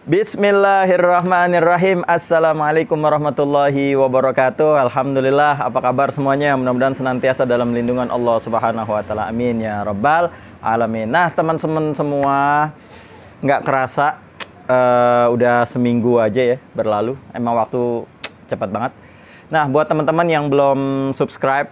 Bismillahirrahmanirrahim. Assalamualaikum warahmatullahi wabarakatuh. Alhamdulillah, apa kabar semuanya? Mudah-mudahan senantiasa dalam lindungan Allah Subhanahu wa taala. Amin ya rabbal alamin. Nah, teman-teman semua, nggak kerasa udah seminggu aja ya berlalu. Emang waktu cepat banget. Nah, buat teman-teman yang belum subscribe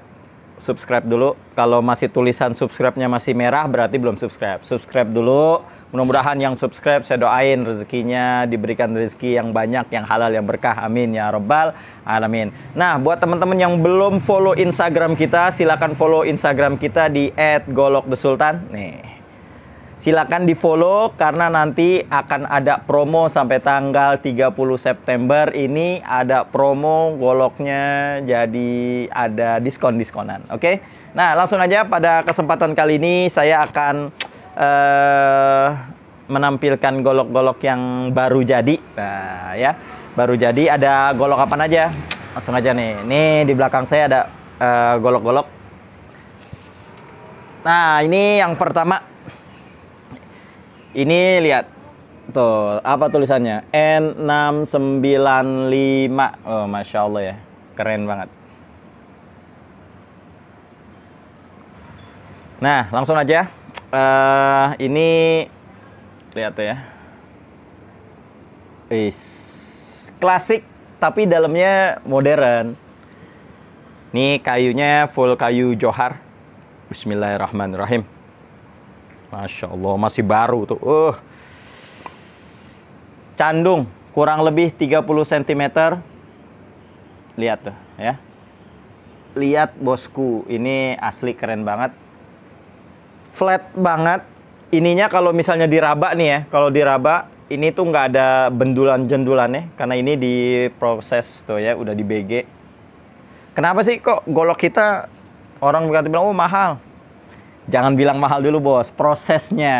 dulu. Kalau masih tulisan subscribe-nya masih merah, berarti belum subscribe. Subscribe dulu. Mudah-mudahan yang subscribe, saya doain rezekinya diberikan rezeki yang banyak, yang halal, yang berkah. Amin ya rabbal alamin. Nah, buat teman-teman yang belum follow Instagram kita, silakan follow Instagram kita di @golokthesultan. Nih, silakan di follow karena nanti akan ada promo sampai tanggal 30 September. Ini ada promo goloknya, jadi ada diskon-diskonan. Oke? Nah, langsung aja pada kesempatan kali ini saya akan menampilkan golok-golok yang baru jadi. Nah ya, baru jadi. Ada golok apa aja? Langsung aja nih. Nih di belakang saya ada golok-golok. Nah, ini yang pertama. Ini lihat tuh, apa tulisannya? N695. Oh, Masya Allah ya, keren banget. Nah, langsung aja. Ini lihat ya, klasik tapi dalamnya modern. Nih kayunya full kayu johar. Bismillahirrahmanirrahim. Masya Allah, masih baru tuh. Candung kurang lebih 30 cm. Lihat tuh ya. Lihat bosku, ini asli keren banget. Flat banget. Ininya kalau misalnya diraba nih ya, kalau diraba ini tuh nggak ada bendulan-jendulannya karena ini diproses tuh ya, udah di BG. Kenapa sih kok golok kita orang bilang mahal? Jangan bilang mahal dulu bos, prosesnya.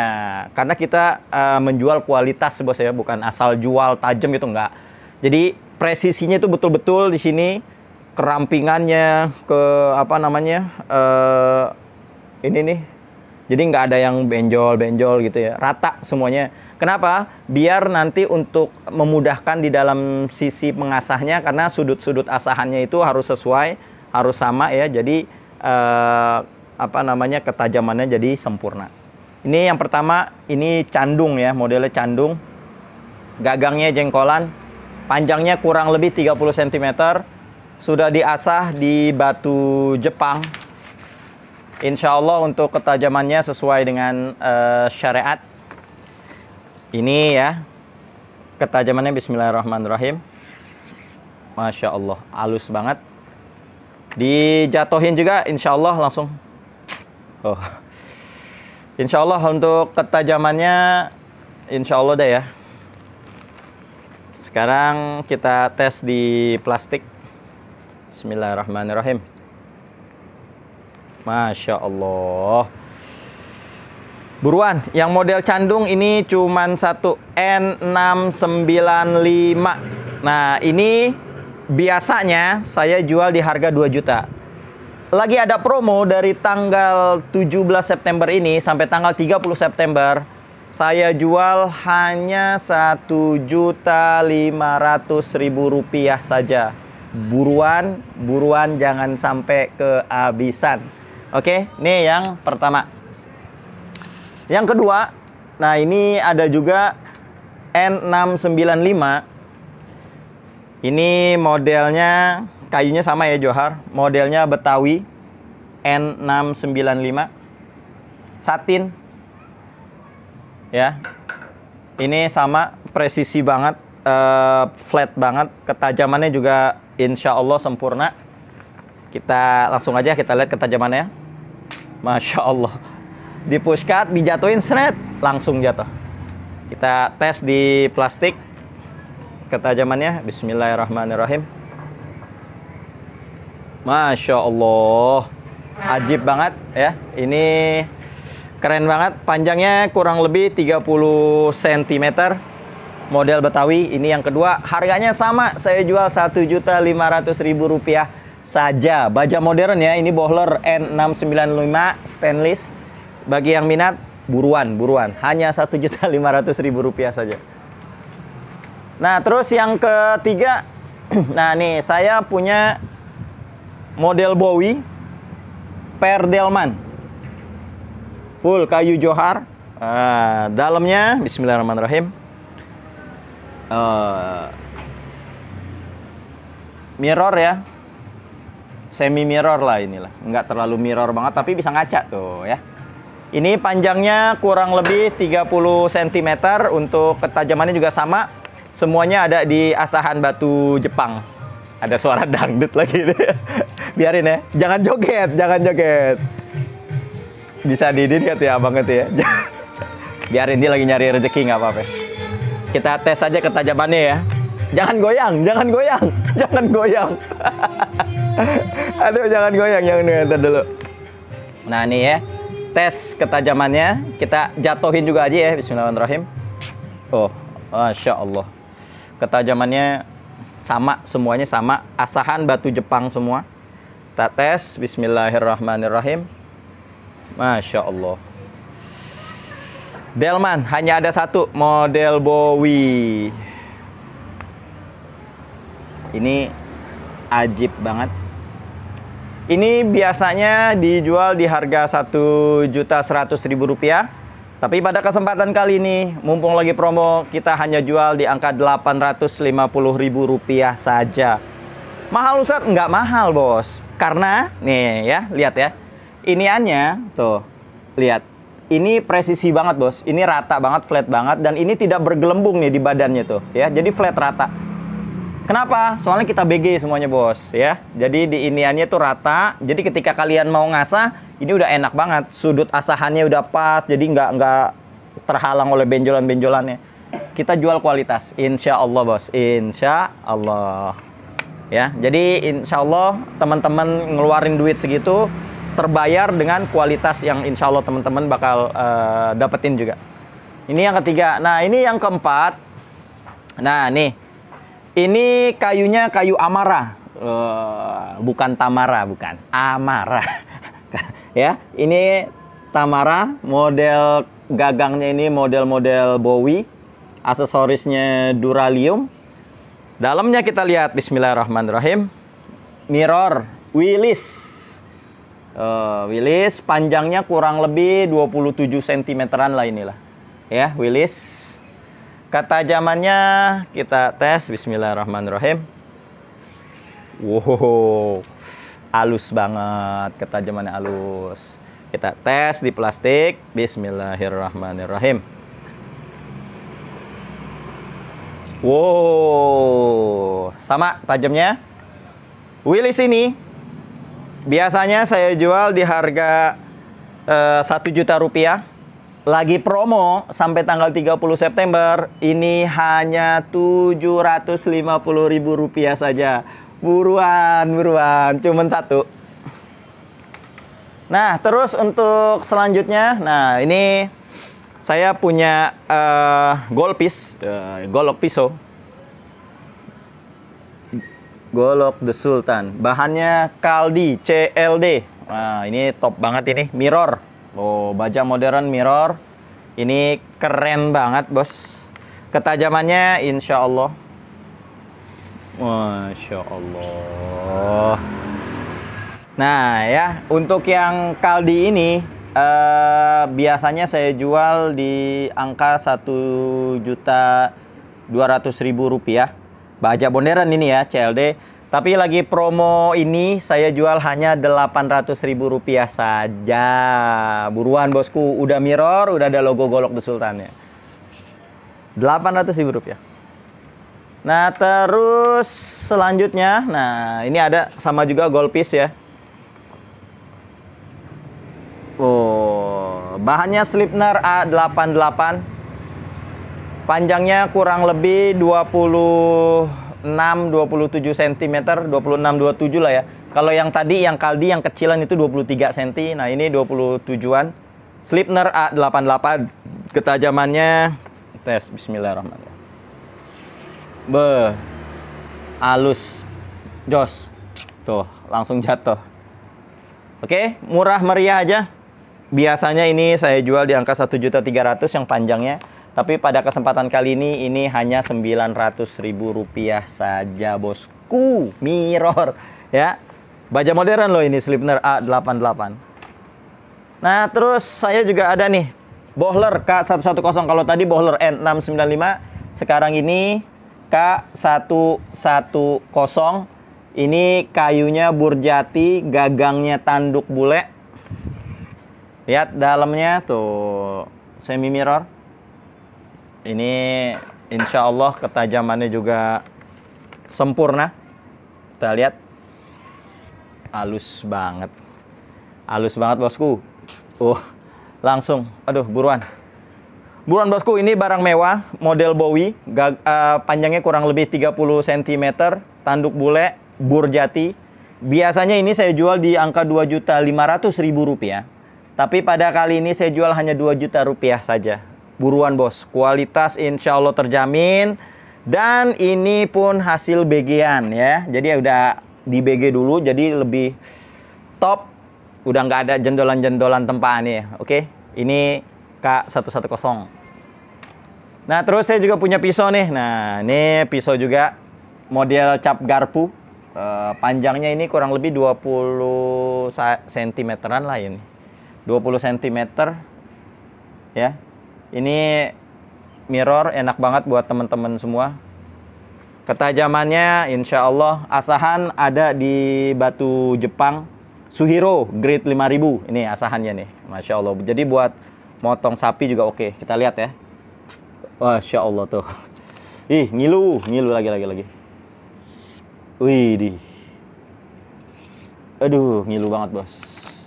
Karena kita menjual kualitas bos ya, bukan asal jual tajam gitu, nggak. Jadi presisinya itu betul-betul di sini, kerampingannya ke apa namanya ini nih. Jadi nggak ada yang benjol-benjol gitu ya, rata semuanya. Kenapa? Biar nanti untuk memudahkan di dalam sisi mengasahnya, karena sudut-sudut asahannya itu harus sesuai, harus sama ya. Jadi apa namanya, ketajamannya jadi sempurna. Ini yang pertama, ini candung ya, modelnya candung. Gagangnya jengkolan, panjangnya kurang lebih 30 cm. Sudah diasah di batu Jepang. Insya Allah untuk ketajamannya sesuai dengan syariat. Ini ya, ketajamannya bismillahirrahmanirrahim. Masya Allah, halus banget. Dijatuhin juga insya Allah langsung. Oh, insya Allah untuk ketajamannya insya Allah deh ya. Sekarang kita tes di plastik. Bismillahirrahmanirrahim. Masya Allah. Buruan, yang model candung ini cuman satu, N695. Nah, ini biasanya saya jual di harga 2 juta. Lagi ada promo dari tanggal 17 September ini sampai tanggal 30 September. Saya jual hanya Rp1.500.000 saja. Buruan, buruan, jangan sampai kehabisan. Oke, ini yang pertama. Yang kedua, nah ini ada juga N695. Ini modelnya, kayunya sama ya johar. Modelnya Betawi, N695. Satin. Ya. Ini sama, presisi banget, flat banget. Ketajamannya juga insya Allah sempurna. Kita langsung aja kita lihat ketajamannya. Masya Allah. Di pushcut, dijatuhin seret, langsung jatuh. Kita tes di plastik ketajamannya. Bismillahirrahmanirrahim. Masya Allah, ajib banget ya. Ini keren banget. Panjangnya kurang lebih 30 cm. Model Betawi. Ini yang kedua. Harganya sama, saya jual Rp1.500.000 saja. Baja modern ya, ini bohler N695 stainless. Bagi yang minat, buruan, buruan. Hanya Rp1.500.000 saja. Nah, terus yang ketiga, nah nih saya punya model Bowie per Delman. Full kayu johar. Dalamnya bismillahirrahmanirrahim. Mirror ya. Semi mirror lah inilah. Nggak terlalu mirror banget tapi bisa ngaca tuh ya. Ini panjangnya kurang lebih 30 cm, untuk ketajamannya juga sama. Semuanya ada di asahan batu Jepang. Ada suara dangdut lagi nih. Biarin ya. Jangan joget, jangan joget. Bisa dilihat ya abang itu ya. Biarin, dia lagi nyari rezeki, nggak apa-apa. Kita tes aja ketajamannya ya. Jangan goyang, jangan goyang, jangan goyang. Aduh, jangan goyang, jangan goyang dulu. Nah nih ya, tes ketajamannya. Kita jatuhin juga aja ya. Bismillahirrahmanirrahim. Oh, masya Allah. Ketajamannya sama, semuanya sama. Asahan batu Jepang semua. Kita tes. Bismillahirrahmanirrahim. Masya Allah. Delman hanya ada satu, model Bowie. Ini ajib banget. Ini biasanya dijual di harga Rp1.100.000. Tapi pada kesempatan kali ini, mumpung lagi promo, kita hanya jual di angka Rp850.000 saja. Mahal Ustadz? Nggak mahal bos. Karena, nih ya, lihat ya. Iniannya, tuh, lihat. Ini presisi banget bos. Ini rata banget, flat banget. Dan ini tidak bergelembung nih di badannya tuh. Ya, jadi flat rata. Kenapa? Soalnya kita BG semuanya bos ya. Jadi di iniannya tuh rata. Jadi ketika kalian mau ngasah, ini udah enak banget. Sudut asahannya udah pas. Jadi nggak terhalang oleh benjolan-benjolannya. Kita jual kualitas. Insya Allah bos. Insya Allah. Ya. Jadi insya Allah teman-teman ngeluarin duit segitu terbayar dengan kualitas yang insya Allah teman-teman bakal dapetin juga. Ini yang ketiga. Nah ini yang keempat. Nah nih. Ini kayunya kayu Amara, bukan Tamara, bukan Amara. Ya, ini Tamara, model gagangnya ini model-model Bowie, aksesorisnya Duralium. Dalamnya kita lihat, bismillahirrahmanirrahim. Mirror, Willis. Willis, panjangnya kurang lebih 27 cm-an lah inilah. Ya, Willis. Ketajamannya kita tes, bismillahirrahmanirrahim. Wow, halus banget, ketajamannya halus. Kita tes di plastik, bismillahirrahmanirrahim. Wow, sama tajamnya. Willis ini biasanya saya jual di harga Rp1.000.000. Lagi promo sampai tanggal 30 September. Ini hanya Rp750.000 saja. Buruan, buruan. Cuman satu. Nah, terus untuk selanjutnya. Nah, ini saya punya golok pisau. Golok The Sultan. Bahannya Kaldi CLD. Nah, ini top banget ini. Mirror. Oh, baja modern mirror. Ini keren banget, bos. Ketajamannya insya Allah. Masya Allah. Nah, ya, untuk yang Kaldi ini biasanya saya jual di angka Rp1.200.000. Baja modern ini ya, CLD. Tapi lagi promo ini saya jual hanya Rp800.000 saja. Buruan bosku, udah mirror, udah ada logo golok The Sultan ya. Rp800.000. Nah terus selanjutnya, nah ini ada sama juga gold piece ya. Oh, bahannya Slipner A88. Panjangnya kurang lebih 27 cm, 26-27 lah ya. Kalau yang tadi, yang Kaldi, yang kecilan itu 23 cm. Nah ini 27-an. Slipner A88. Ketajamannya, tes, bismillahirrahmanirrahim. Halus, jos. Tuh, langsung jatuh. Oke, murah meriah aja. Biasanya ini saya jual di angka 1.300.000 yang panjangnya. Tapi pada kesempatan kali ini hanya Rp900.000 saja, bosku. Mirror, ya. Baja modern loh ini, Sleipner A88. Nah, terus saya juga ada nih Bohler K110. Kalau tadi Bohler N695, sekarang ini K110. Ini kayunya burjati, gagangnya tanduk bule. Lihat dalamnya tuh, semi mirror. Ini insya Allah ketajamannya juga sempurna. Kita lihat, halus banget. Halus banget, bosku. Langsung, aduh, buruan bosku. Ini barang mewah, model Bowie, panjangnya kurang lebih 30 cm, tanduk bule, burjati. Biasanya ini saya jual di angka Rp2.500.000, tapi pada kali ini saya jual hanya Rp2 juta saja. Buruan bos, kualitas insya Allah terjamin. Dan ini pun hasil BG-an ya, jadi udah di BG dulu, jadi lebih top. Udah nggak ada jendolan-jendolan tempaan ya. Oke, ini K110. Nah, terus saya juga punya pisau nih. Nah, ini pisau juga model cap garpu. Panjangnya ini kurang lebih 20 cm-an lah ini. 20 cm ya. Ini mirror, enak banget buat teman-teman semua. Ketajamannya insya Allah asahan ada di batu Jepang Suhiro grade 5000. Ini asahannya nih, Masya Allah. Jadi buat motong sapi juga oke. Kita lihat ya. Masya Allah tuh. Ih, ngilu lagi. Wih, di. Aduh, ngilu banget bos.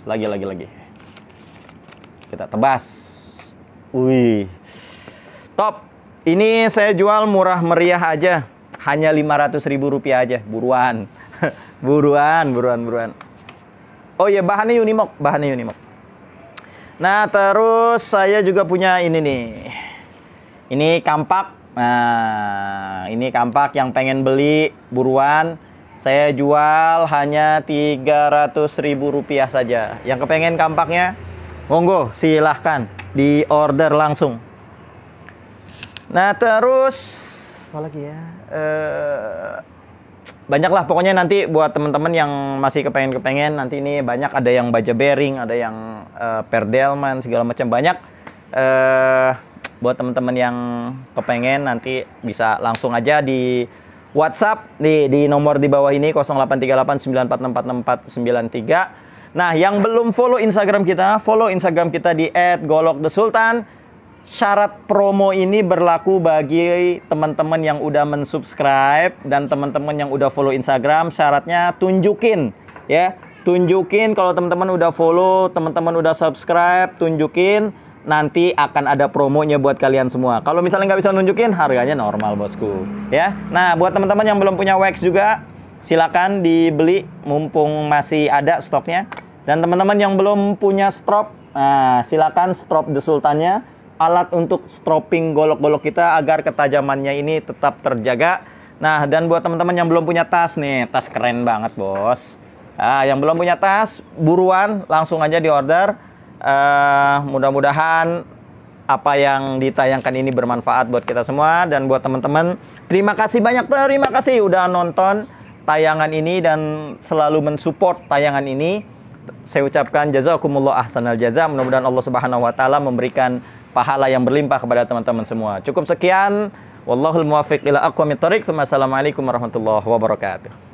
Lagi. Kita tebas. Wih, top. Ini saya jual murah meriah aja, hanya Rp500.000 aja. Buruan. buruan. Oh iya, bahannya Unimog. Nah, terus saya juga punya ini nih. Ini kampak. Nah, ini kampak, yang pengen beli buruan. Saya jual hanya Rp300.000 saja. Yang kepengen kampaknya, monggo silahkan di order langsung. Nah, terus apa lagi ya? Banyak lah pokoknya. Nanti buat teman-teman yang masih kepengen nanti ini banyak, ada yang baja bearing, ada yang perdelman, segala macam banyak. Buat teman-teman yang kepengen nanti bisa langsung aja di WhatsApp di nomor di bawah ini 083894646493. Nah, yang belum follow Instagram kita di @golokthesultan. Syarat promo ini berlaku bagi teman-teman yang udah mensubscribe dan teman-teman yang udah follow Instagram. Syaratnya tunjukin ya. Tunjukin kalau teman-teman udah follow, teman-teman udah subscribe, tunjukin. Nanti akan ada promonya buat kalian semua. Kalau misalnya nggak bisa nunjukin, harganya normal bosku ya. Nah, buat teman-teman yang belum punya wax juga, silakan dibeli mumpung masih ada stoknya. Dan teman-teman yang belum punya strop, silakan strop The Sultannya, alat untuk stropping golok-golok kita agar ketajamannya ini tetap terjaga. Nah, dan buat teman-teman yang belum punya tas nih, tas keren banget bos. Yang belum punya tas, buruan langsung aja di order. Mudah-mudahan apa yang ditayangkan ini bermanfaat buat kita semua. Dan buat teman-teman, terima kasih banyak, terima kasih udah nonton tayangan ini dan selalu mensupport tayangan ini. Saya ucapkan jazakumullah ahsanal jaza. Mudah-mudahan Allah Subhanahu wa taala memberikan pahala yang berlimpah kepada teman-teman semua. Cukup sekian. Wallahul muwaffiq ila aqwamit thoriq. Wassalamualaikum warahmatullahi wabarakatuh.